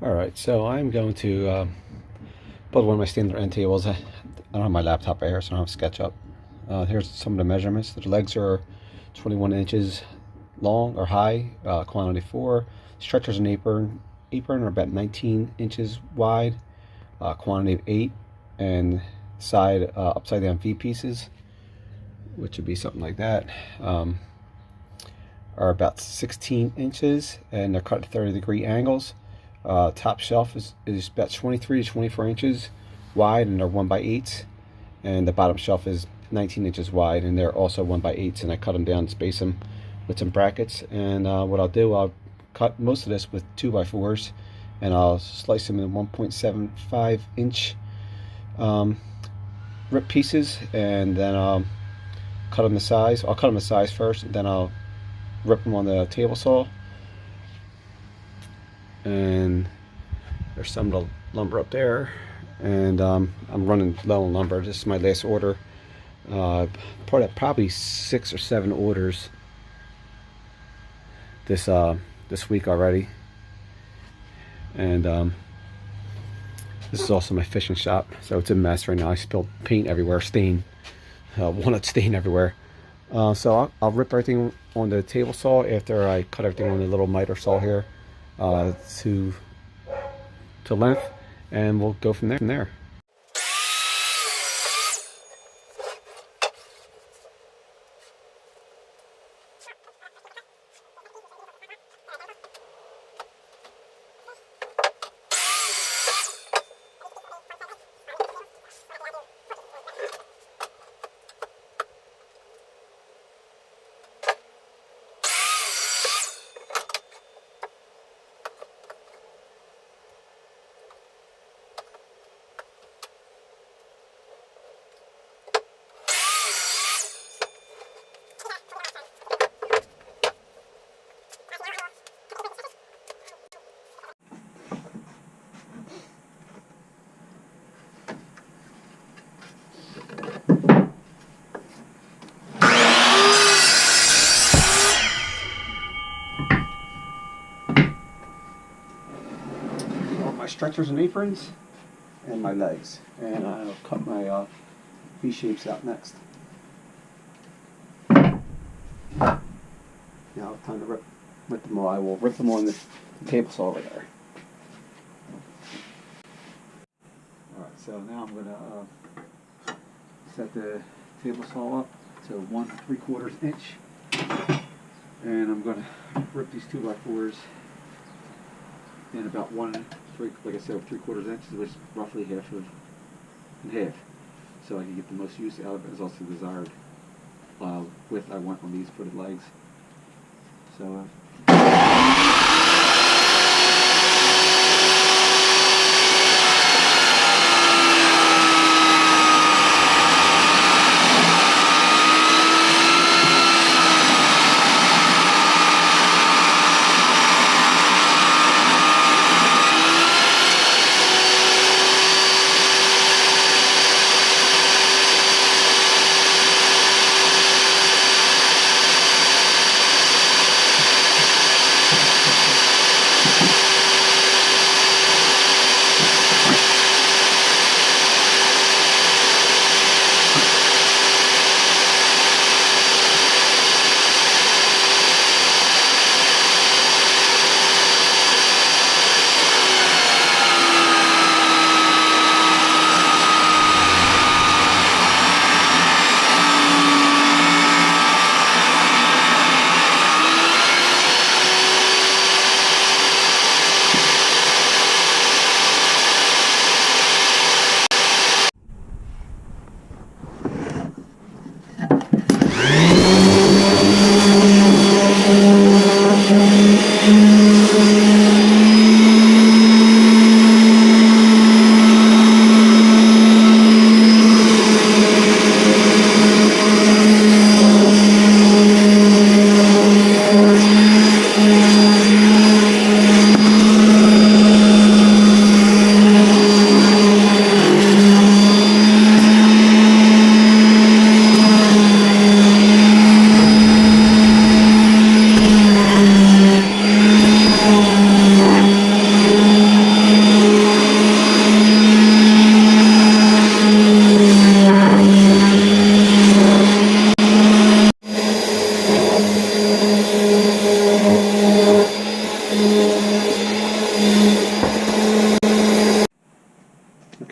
Alright, so I'm going to build one of my standard end tables. I don't have my laptop right here, so I don't have SketchUp. Here's some of the measurements. The legs are 21 inches long or high, quantity 4. Stretchers and apron are about 19 inches wide, quantity of 8. And side upside down V pieces, which would be something like that, are about 16 inches, and they're cut at 30-degree angles. Top shelf is about 23 to 24 inches wide, and they're 1x8s, and the bottom shelf is 19 inches wide, and they're also 1x8s, and I cut them down and space them with some brackets. And what I'll do, I'll cut most of this with 2x4s, and I'll slice them in 1.75 inch rip pieces, and then I'll cut them the size. I'll cut them the size first, and then I'll rip them on the table saw. And there's some of the lumber up there, and I'm running low on lumber. This is my last order. Probably 6 or 7 orders this week already. And this is also my fishing shop, so it's a mess right now. I spilled paint everywhere, walnut stain everywhere. So I'll rip everything on the table saw after I cut everything on the little miter saw here to length, and we'll go from there. My stretchers and aprons, and my legs, and I'll cut my V shapes out next. Now it's time to rip them all. I will rip them on the table saw over there. Alright, so now I'm going to set the table saw up to 1 3/4 inch, and I'm going to rip these 2x4s in about 1 3, like I said, 3/4 inches, which is roughly half, so I can get the most use out of it. Is also the desired width I want on these for the legs. So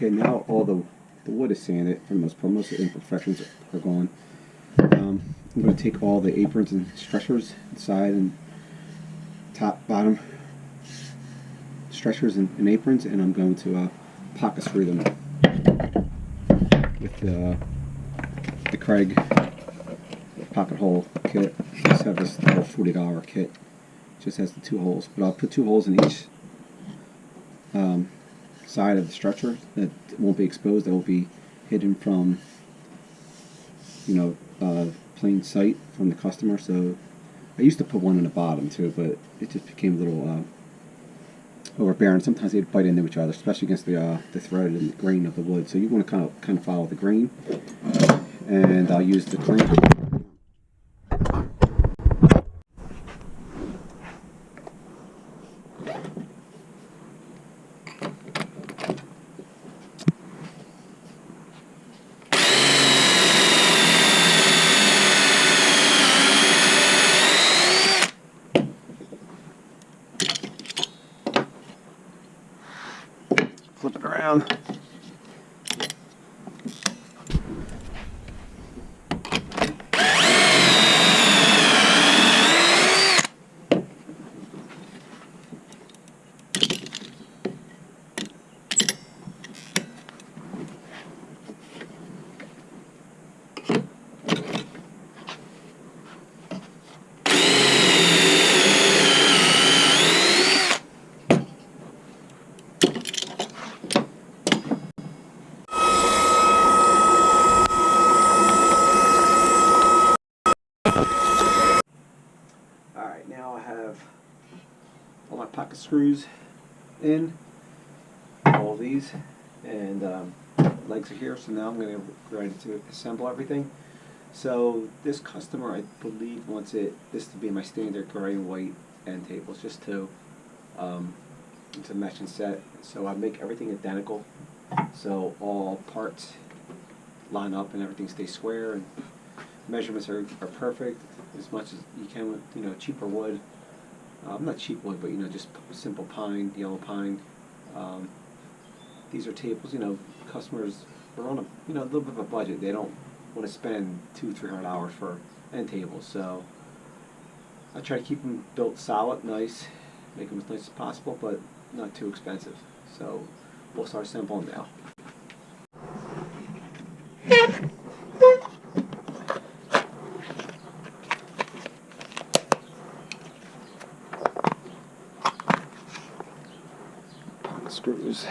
Okay, now all the wood is sanded for the most part. Most of the imperfections are gone. I'm going to take all the aprons and stretchers inside and top, bottom stretchers and aprons, and I'm going to pocket screw them with the Craig pocket hole kit. I just have this little $40 kit. It just has the 2 holes, but I'll put 2 holes in each side of the stretcher that won't be exposed. That will be hidden from, you know, plain sight from the customer. So I used to put one in the bottom too, but it just became a little overbearing. Sometimes they'd bite into each other, especially against the thread and the grain of the wood. So you want to kind of follow the grain, and I'll use the clamp. Flip it around. Alright, now I have all my pocket screws in, all these, and legs are here, so now I'm going to get ready to assemble everything. So this customer, I believe, wants this to be my standard gray and white end tables, just to it's a matching set. So I make everything identical, so all parts line up and everything stays square, and measurements are perfect as much as you can with, you know, cheaper wood. Not cheap wood, but, you know, just simple pine, yellow pine. These are tables, you know, customers are on a, you know, a little bit of a budget. They don't want to spend $200-300 for end tables, so I try to keep them built solid, nice, make them as nice as possible, but not too expensive. So we'll start assembling now. Pocket screws.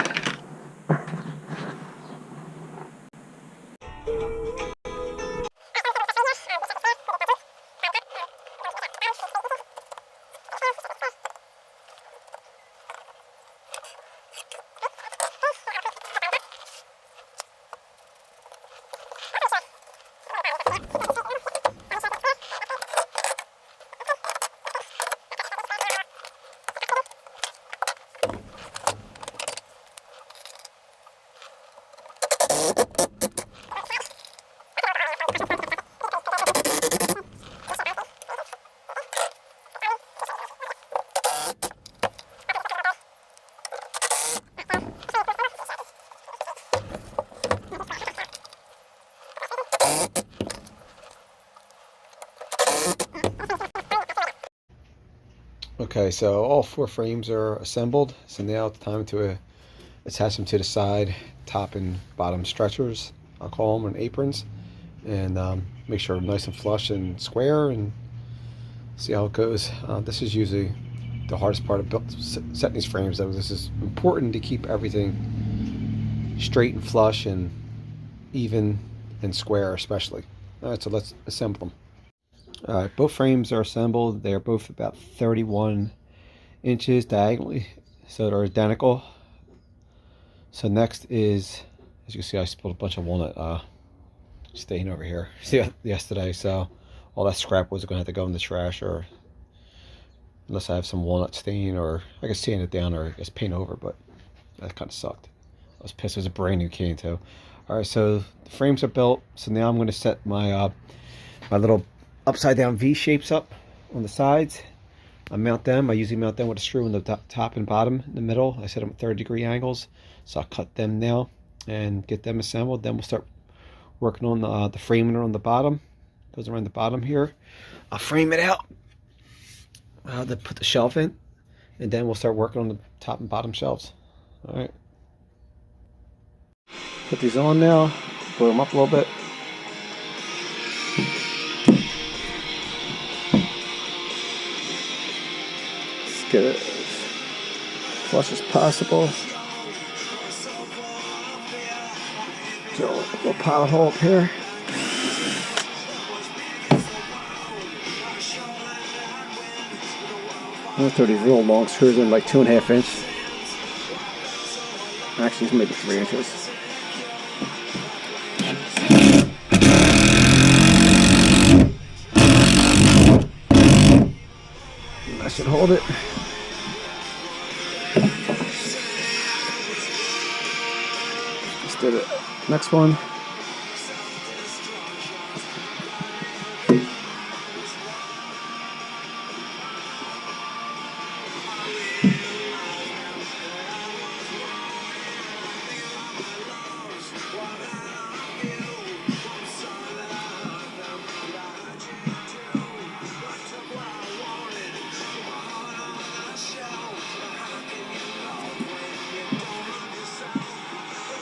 Okay, so all 4 frames are assembled. So now it's time to attach them to the side, top and bottom stretchers, I'll call them, and aprons, and make sure they're nice and flush and square, and see how it goes. This is usually the hardest part of setting these frames, though. This is important to keep everything straight and flush and even and square, especially. All right, so let's assemble them. Alright, both frames are assembled. They are both about 31 inches diagonally, so they're identical. So next is, as you can see, I spilled a bunch of walnut stain over here yesterday, so all that scrap was going to have to go in the trash, or unless I have some walnut stain, or I can sand it down, or I guess paint over, but that kind of sucked. I was pissed. It was a brand new cane too. Alright, so the frames are built, so now I'm going to set my my little upside down V shapes up on the sides. I mount them. I usually mount them with a screw in the top and bottom in the middle. I set them at 30-degree angles, so I'll cut them now, and get them assembled. Then we'll start working on the framing on the bottom. Goes around the bottom here. I'll frame it out to put the shelf in, and then we'll start working on the top and bottom shelves. All right. Put these on now. Blow them up a little bit. Let's get it as flush as possible. Drill a little pilot hole up here. I'm going to throw these real long screws in, like 2.5 inch. Actually, it's maybe 3 inches. I should hold it. Let's do the next one.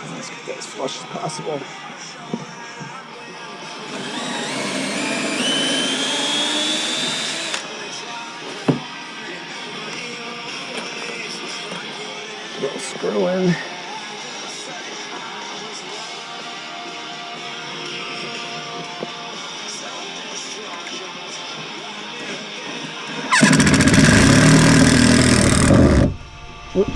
Let's get that as flush as possible. Little screw in. Whoop.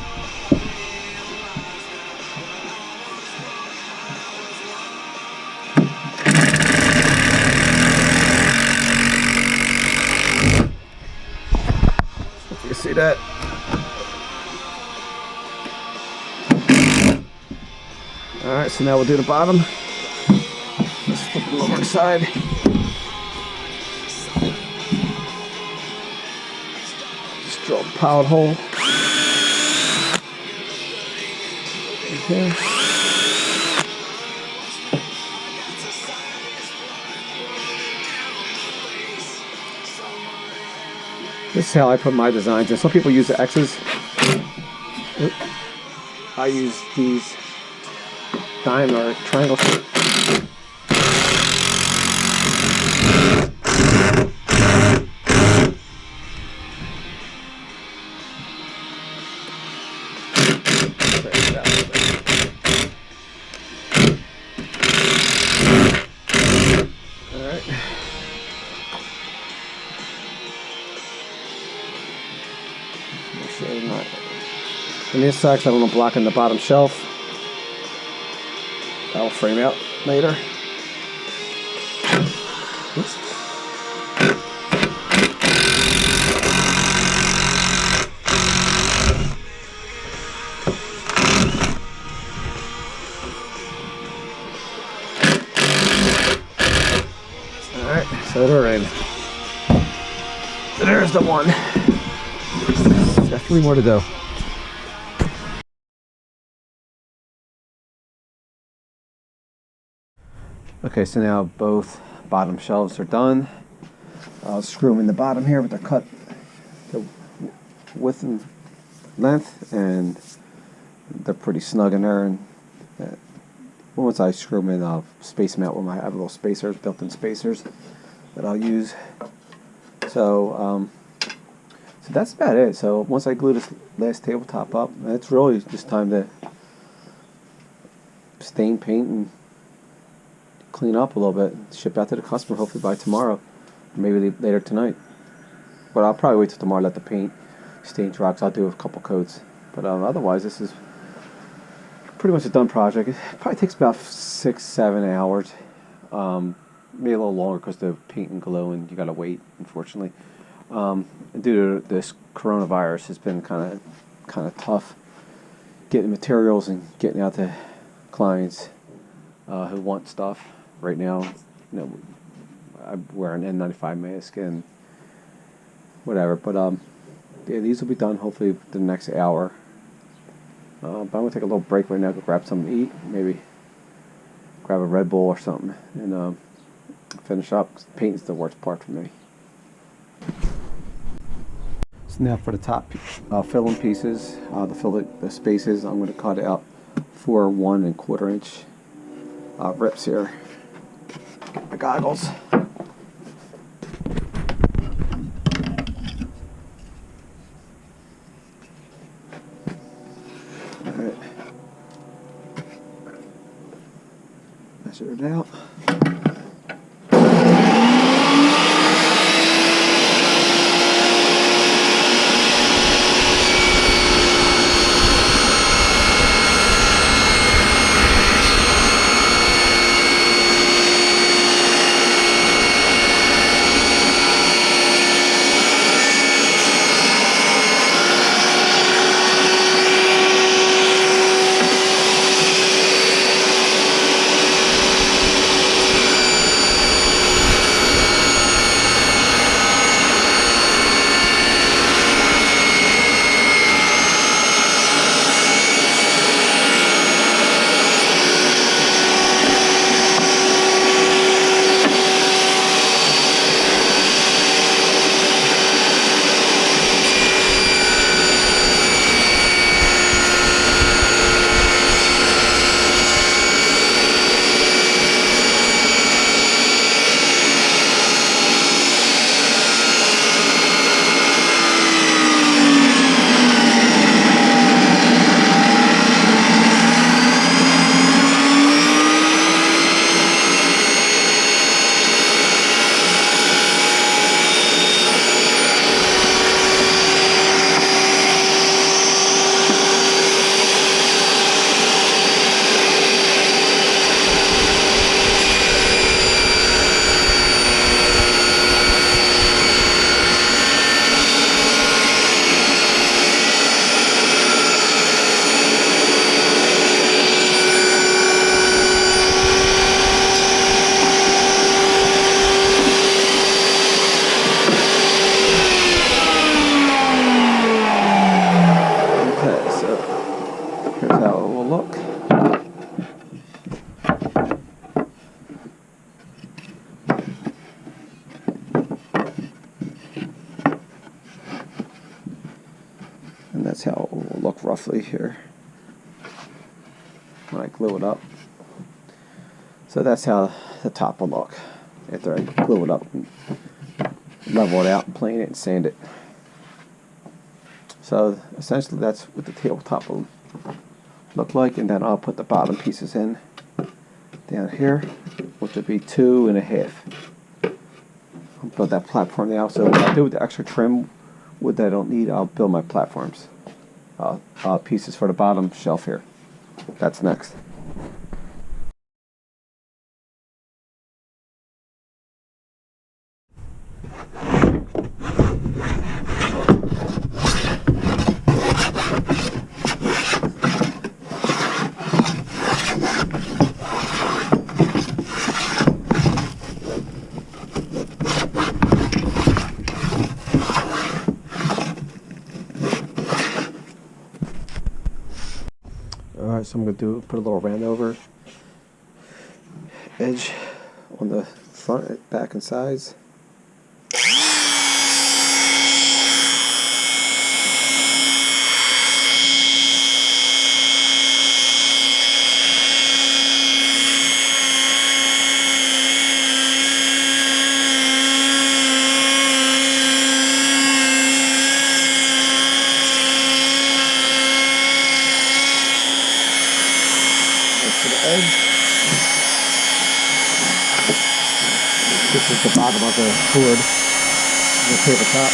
You see that? Alright, so now we'll do the bottom. Let's flip the lower side. Just drill a pilot hole. Okay. This is how I put my designs in. Some people use the X's. I use these diamond or triangle shape. Alright. Make sure it's not. And this side, I'm going to block in the bottom shelf. That'll frame out later. Oops. Alright, so they're in. So there's the one. Got 3 more to go. Okay, so now both bottom shelves are done. I'll screw them in the bottom here with the cut, the width and length, and they're pretty snug in there. And once I screw them in, I'll space them out with my have little spacers, built-in spacers that I'll use. So, so that's about it. So once I glue this last tabletop up, it's really just time to stain, paint, and clean up a little bit, ship out to the customer hopefully by tomorrow, maybe later tonight. But I'll probably wait till tomorrow, let the paint stain dry, because I'll do a couple coats. But otherwise, this is pretty much a done project. It probably takes about 6-7 hours, maybe a little longer because the paint and glue, and you gotta wait, unfortunately. And due to this coronavirus, it's been kind of tough getting materials and getting out to clients who want stuff. Right now, you know, I wear an N95 mask and whatever. But yeah, these will be done hopefully the next hour. But I'm going to take a little break right now, go grab something to eat, maybe grab a Red Bull or something, and finish up. Painting's the worst part for me. So now for the top filling pieces, to fill the spaces, I'm going to cut out 4 1 1/4 inch rips here. Get my goggles. Alright. Measure it out. And that's how it will look roughly here when I glue it up. So that's how the top will look after I glue it up and level it out and plane it and sand it. So essentially that's what the tabletop will look like, and then I'll put the bottom pieces in down here, which would be 2 1/2. I'll build that platform now. So what I do with the extra trim wood that I don't need, I'll build my platforms, pieces for the bottom shelf here. That's next. Alright, so I'm going to put a little round over edge on the front, back, and sides. This is the bottom of the board, the tabletop.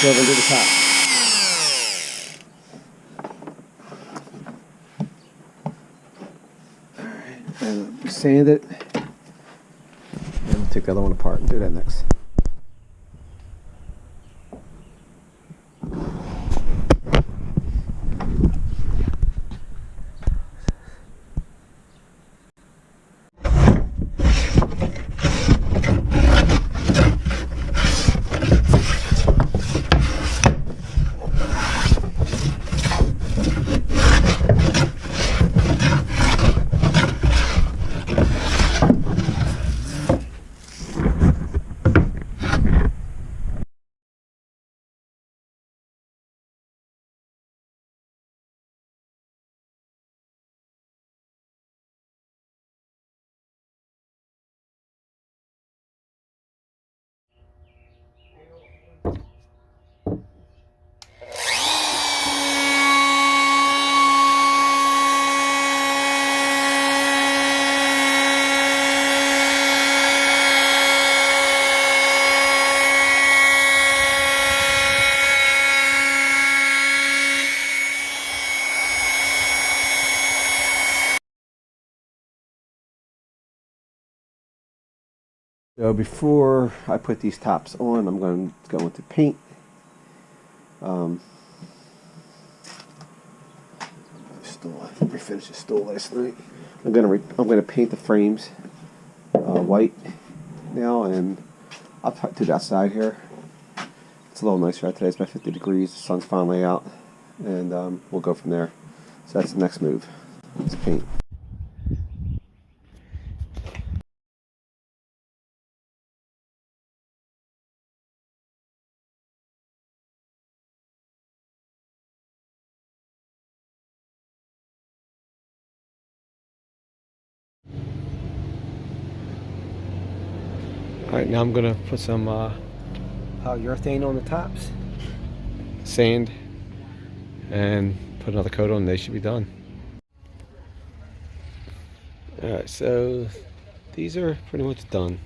switch over to the top. Alright, and sand it. And we'll take the other one apart and do that next. So before I put these tops on, I'm going to go into paint. I think we finished the stool last night. I'm gonna paint the frames white now, and I'll do the outside here. It's a little nicer out today. It's about 50 degrees. The sun's finally out, and we'll go from there. So that's the next move. Let's paint. Alright, now I'm going to put some polyurethane on the tops, sand, and put another coat on, and they should be done. Alright, so these are pretty much done.